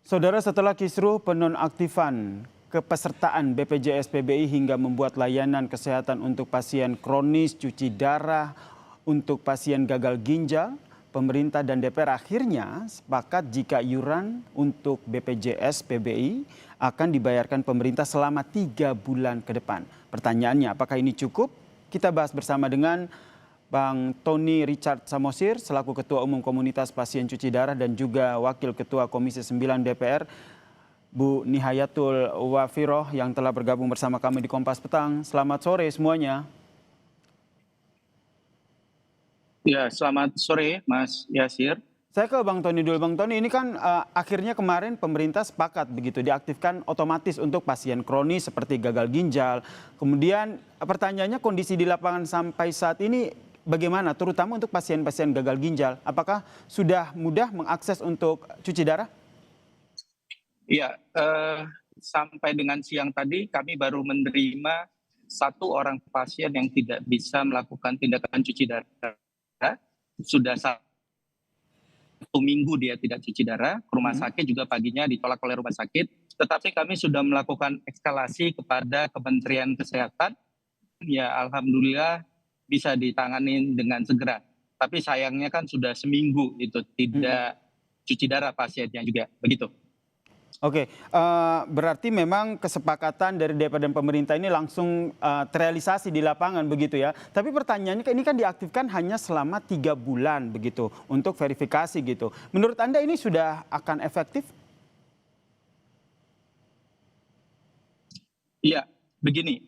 Saudara, setelah kisruh penonaktifan kepesertaan BPJS PBI hingga membuat layanan kesehatan untuk pasien kronis, cuci darah, untuk pasien gagal ginjal, pemerintah dan DPR akhirnya sepakat jika iuran untuk BPJS PBI akan dibayarkan pemerintah selama 3 bulan ke depan. Pertanyaannya, apakah ini cukup? Kita bahas bersama dengan Bang Tony Richard Samosir selaku Ketua Umum Komunitas Pasien Cuci Darah dan juga Wakil Ketua Komisi 9 DPR, Bu Nihayatul Wafiroh yang telah bergabung bersama kami di Kompas Petang. Selamat sore semuanya. Ya, selamat sore Mas Yasir. Saya ke Bang Tony dulu. Bang Tony, ini kan akhirnya kemarin pemerintah sepakat begitu diaktifkan otomatis untuk pasien kronis seperti gagal ginjal. Kemudian pertanyaannya kondisi di lapangan sampai saat ini bagaimana, terutama untuk pasien-pasien gagal ginjal? Apakah sudah mudah mengakses untuk cuci darah? Ya, sampai dengan siang tadi kami baru menerima 1 orang pasien yang tidak bisa melakukan tindakan cuci darah. Sudah 1 minggu dia tidak cuci darah, ke rumah sakit juga paginya ditolak oleh rumah sakit. Tetapi kami sudah melakukan eskalasi kepada Kementerian Kesehatan. Ya, alhamdulillah bisa ditangani dengan segera. Tapi sayangnya kan sudah seminggu itu tidak cuci darah pasiennya juga, begitu. Oke, berarti memang kesepakatan dari DPR dan pemerintah ini langsung terrealisasi di lapangan begitu ya. Tapi pertanyaannya ini kan diaktifkan hanya selama 3 bulan begitu untuk verifikasi gitu. Menurut Anda ini sudah akan efektif? Iya, begini,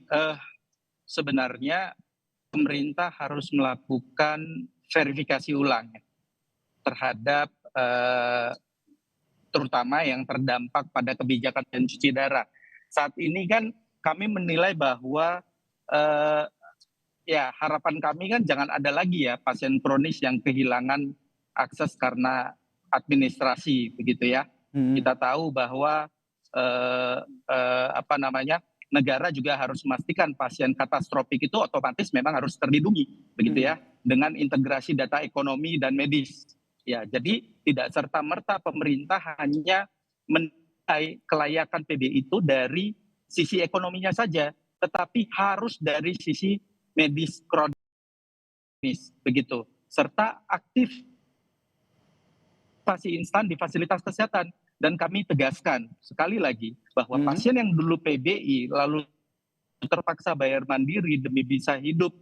sebenarnya pemerintah harus melakukan verifikasi ulang ya, terhadap terutama yang terdampak pada kebijakan pencuci darah. Saat ini kan kami menilai bahwa ya harapan kami kan jangan ada lagi ya pasien kronis yang kehilangan akses karena administrasi begitu ya. Kita tahu bahwa apa namanya, negara juga harus memastikan pasien katastrofik itu otomatis memang harus terlindungi begitu ya, dengan integrasi data ekonomi dan medis. Ya, jadi tidak serta-merta pemerintah hanya menilai kelayakan PBI itu dari sisi ekonominya saja, tetapi harus dari sisi medis kronis begitu, serta aktif instan di fasilitas kesehatan. Dan kami tegaskan sekali lagi bahwa pasien yang dulu PBI lalu terpaksa bayar mandiri demi bisa hidup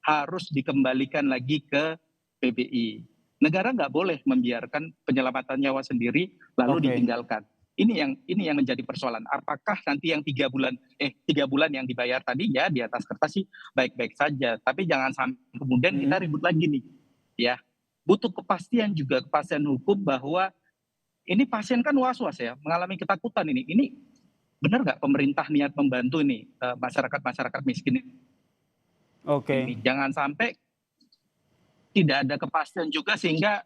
harus dikembalikan lagi ke PBI. Negara nggak boleh membiarkan penyelamatan nyawa sendiri lalu ditinggalkan. Ini yang menjadi persoalan. Apakah nanti yang 3 bulan yang dibayar tadi ya di atas kertas sih baik-baik saja, tapi jangan sampai kemudian kita ribut lagi nih, ya. Butuh kepastian juga, kepastian hukum bahwa ini pasien kan was-was ya, mengalami ketakutan ini. Ini benar nggak pemerintah niat membantu ini masyarakat miskin ini? Jangan sampai tidak ada kepastian juga sehingga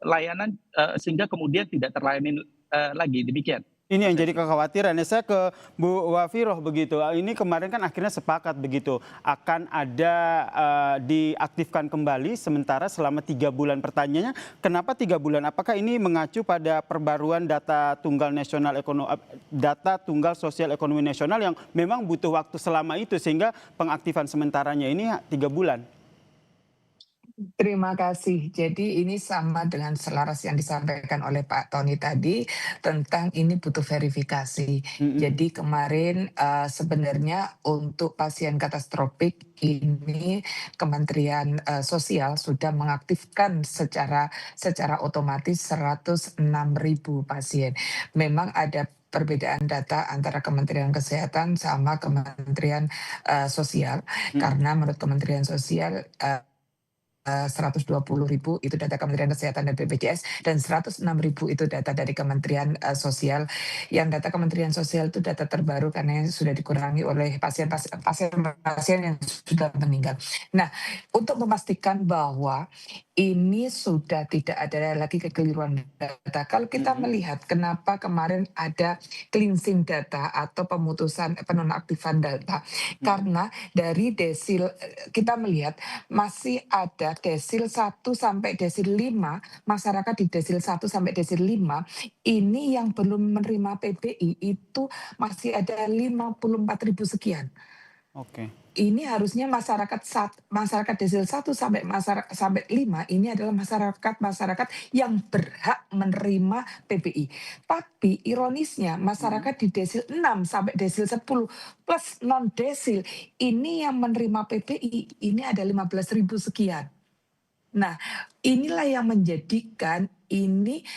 layanan sehingga kemudian tidak terlayani lagi, demikian. Ini yang jadi kekhawatiran. Saya ke Bu Wafiroh begitu. Ini kemarin kan akhirnya sepakat begitu akan ada diaktifkan kembali sementara selama 3 bulan. Pertanyaannya kenapa 3 bulan? Apakah ini mengacu pada perbaruan data tunggal sosial ekonomi nasional yang memang butuh waktu selama itu sehingga pengaktifan sementaranya ini 3 bulan? Terima kasih. Jadi ini sama dengan selaras yang disampaikan oleh Pak Tony tadi tentang ini butuh verifikasi. Jadi kemarin sebenarnya untuk pasien katastrofik ini Kementerian Sosial sudah mengaktifkan secara otomatis 106.000 pasien. Memang ada perbedaan data antara Kementerian Kesehatan sama Kementerian Sosial karena menurut Kementerian Sosial 120.000 itu data Kementerian Kesehatan dan BPJS dan 106.000 itu data dari Kementerian Sosial. Yang data Kementerian Sosial itu data terbaru karena sudah dikurangi oleh pasien yang sudah meninggal. Nah, untuk memastikan bahwa ini sudah tidak ada lagi kekeliruan data. Kalau kita melihat kenapa kemarin ada cleansing data atau pemutusan penonaktifan data, karena dari desil kita melihat masih ada ya, desil 1 sampai desil 5, masyarakat di desil 1 sampai desil 5, ini yang belum menerima PBI itu masih ada 54.000 sekian. Oke. Ini harusnya masyarakat desil 1 sampai 5 ini adalah masyarakat yang berhak menerima PBI. Tapi ironisnya masyarakat di desil 6 sampai desil 10 plus non desil ini yang menerima PBI ini ada 15.000 sekian. Nah, inilah yang menjadikan ini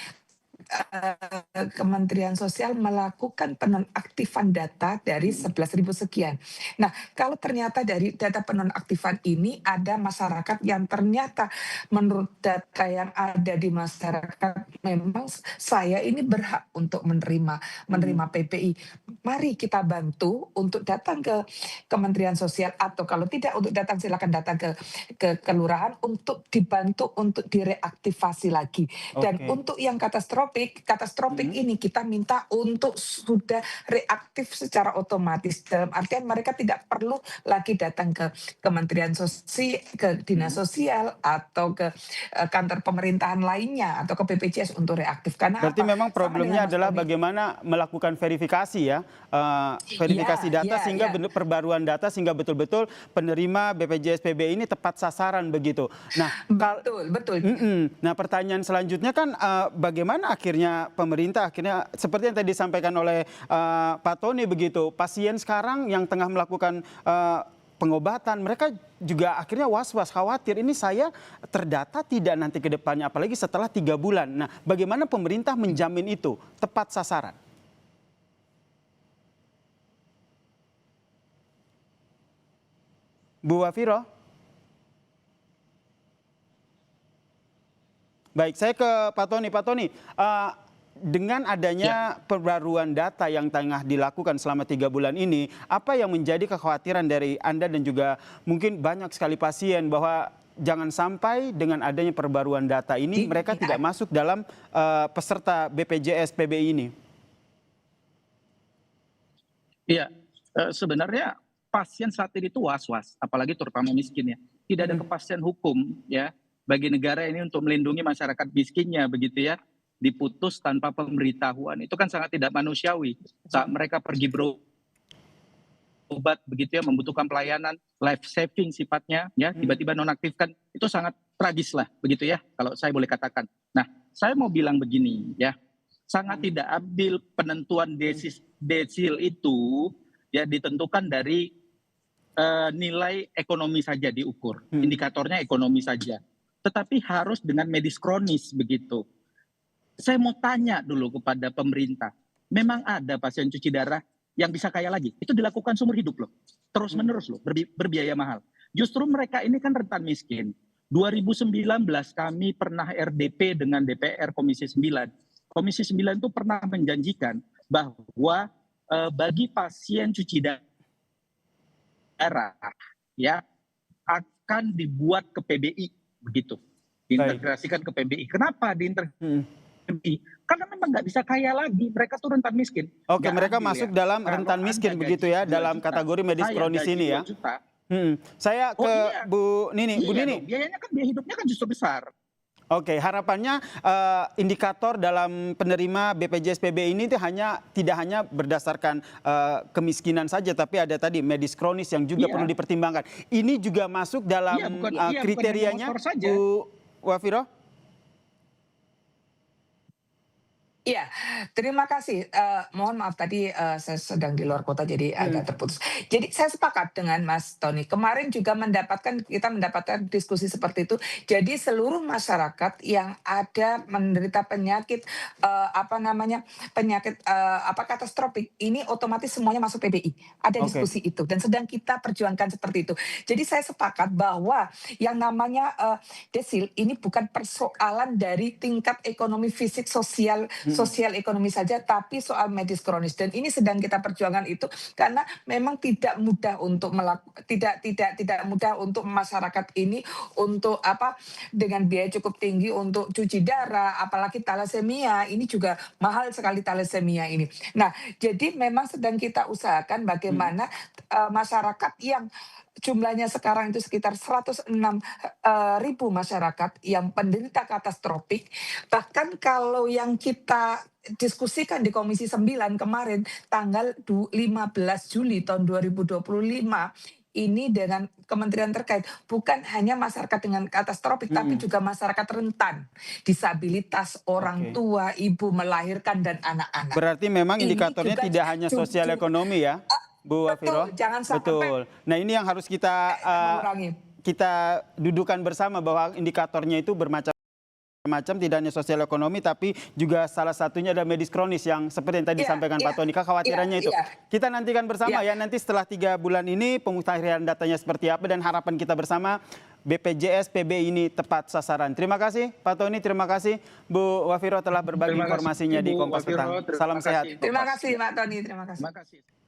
Kementerian Sosial melakukan penonaktifan data dari 11.000 sekian. Nah, kalau ternyata dari data penonaktifan ini ada masyarakat yang ternyata menurut data yang ada di masyarakat memang saya ini berhak untuk menerima PPI. Mari kita bantu untuk datang ke Kementerian Sosial atau kalau tidak untuk datang silakan datang ke kelurahan untuk dibantu untuk direaktivasi lagi. Dan Oke. untuk yang katastrofik ini kita minta untuk sudah reaktif secara otomatis. Dalam artian mereka tidak perlu lagi datang ke Kementerian Sosial, ke Dinas Sosial atau ke kantor pemerintahan lainnya atau ke BPJS untuk reaktif. Karena Berarti apa? memang Sama problemnya dengan Mas adalah Tony. bagaimana melakukan verifikasi ya, verifikasi Ya, data ya, sehingga ya. perbaruan data sehingga betul-betul penerima BPJS PBI ini tepat sasaran begitu. Nah, Betul, betul. Nah, pertanyaan selanjutnya kan bagaimana akhirnya pemerintah akhirnya seperti yang tadi disampaikan oleh Pak Tony begitu, pasien sekarang yang tengah melakukan pengobatan mereka juga akhirnya was-was khawatir ini saya terdata tidak nanti ke depannya apalagi setelah 3 bulan. Nah, bagaimana pemerintah menjamin itu tepat sasaran? Bu Wafiro? Baik, saya ke Pak Tony. Pak Tony, dengan adanya perbaruan data yang tengah dilakukan selama 3 bulan ini, apa yang menjadi kekhawatiran dari Anda dan juga mungkin banyak sekali pasien bahwa jangan sampai dengan adanya perbaruan data ini mereka tidak masuk dalam peserta BPJS PBI ini? Iya, sebenarnya pasien saat ini itu was-was, apalagi terutama miskin ya. Tidak ada kepastian hukum ya bagi negara ini untuk melindungi masyarakat miskinnya begitu ya. Diputus tanpa pemberitahuan itu kan sangat tidak manusiawi. Saat mereka pergi berobat begitu ya, membutuhkan pelayanan life saving sifatnya ya, tiba-tiba nonaktifkan itu sangat tragis lah begitu ya kalau saya boleh katakan. Nah, saya mau bilang begini ya, sangat tidak adil penentuan desil itu ya ditentukan dari nilai ekonomi saja diukur, indikatornya ekonomi saja. Tetapi harus dengan medis kronis begitu. Saya mau tanya dulu kepada pemerintah, memang ada pasien cuci darah yang bisa kaya lagi? Itu dilakukan seumur hidup loh, terus menerus loh, berbiaya mahal. Justru mereka ini kan rentan miskin. 2019 kami pernah RDP dengan DPR Komisi 9. Komisi 9 itu pernah menjanjikan bahwa bagi pasien cuci darah ya akan dibuat ke PBI begitu, diintegrasikan ke PBI. Kenapa diintegrasi? Karena memang nggak bisa kaya lagi, mereka tuh rentan miskin. Oke, Nggak mereka adil masuk ya. dalam Kalau rentan miskin Anda begitu gaji ya, 2 dalam juta, kategori medis saya kronis gaji ini 2 ya. juta. Saya Oh ke iya, Bu Nini. Bu iya Nini, dong, biayanya kan biaya hidupnya kan justru besar. oke, harapannya indikator dalam penerima BPJS PBI ini tidak hanya berdasarkan kemiskinan saja, tapi ada tadi medis kronis yang juga perlu Iya, dipertimbangkan. Ini juga masuk dalam bukan hanya kriterianya, motor saja. Bu Wafiro? Iya, terima kasih. Mohon maaf tadi saya sedang di luar kota jadi agak terputus. Jadi saya sepakat dengan Mas Tony. Kemarin juga kita mendapatkan diskusi seperti itu. Jadi seluruh masyarakat yang ada menderita penyakit katastrofik ini otomatis semuanya masuk PBI. Ada Oke. diskusi itu dan sedang kita perjuangkan seperti itu. Jadi saya sepakat bahwa yang namanya desil ini bukan persoalan dari tingkat ekonomi fisik sosial ekonomi saja, tapi soal medis kronis. Dan ini sedang kita perjuangkan itu karena memang tidak mudah untuk tidak mudah untuk masyarakat ini untuk dengan biaya cukup tinggi untuk cuci darah, apalagi talasemia ini juga mahal sekali talasemia ini. Nah, jadi memang sedang kita usahakan bagaimana masyarakat yang jumlahnya sekarang itu sekitar 106.000 masyarakat yang penderita katastropik. Bahkan kalau yang kita diskusikan di Komisi 9 kemarin tanggal 15 Juli tahun 2025 ini dengan kementerian terkait bukan hanya masyarakat dengan katastropik tapi juga masyarakat rentan, disabilitas, orang Oke. tua, ibu melahirkan dan anak-anak. Berarti memang Ini indikatornya juga tidak hanya sosial ekonomi ya, Bu Wafiro? betul, jangan sampai Betul. Nah ini yang harus kita mengurangi. kita dudukan bersama bahwa indikatornya itu bermacam-macam, tidak hanya sosial ekonomi tapi juga salah satunya ada medis kronis yang seperti yang tadi Iya, disampaikan iya, Pak Tony, kekhawatirannya iya, itu. iya. Kita nantikan bersama Iya. ya nanti setelah 3 bulan ini pemutahiran datanya seperti apa dan harapan kita bersama BPJS PBI ini tepat sasaran. Terima kasih Pak Tony, terima kasih Bu Wafiro telah berbagi Terima kasih, informasinya di Bu Kompas Wafiro. Petang. Terima Salam sehat. kasih. Terima kasih Pak Tony, terima kasih. Terima kasih.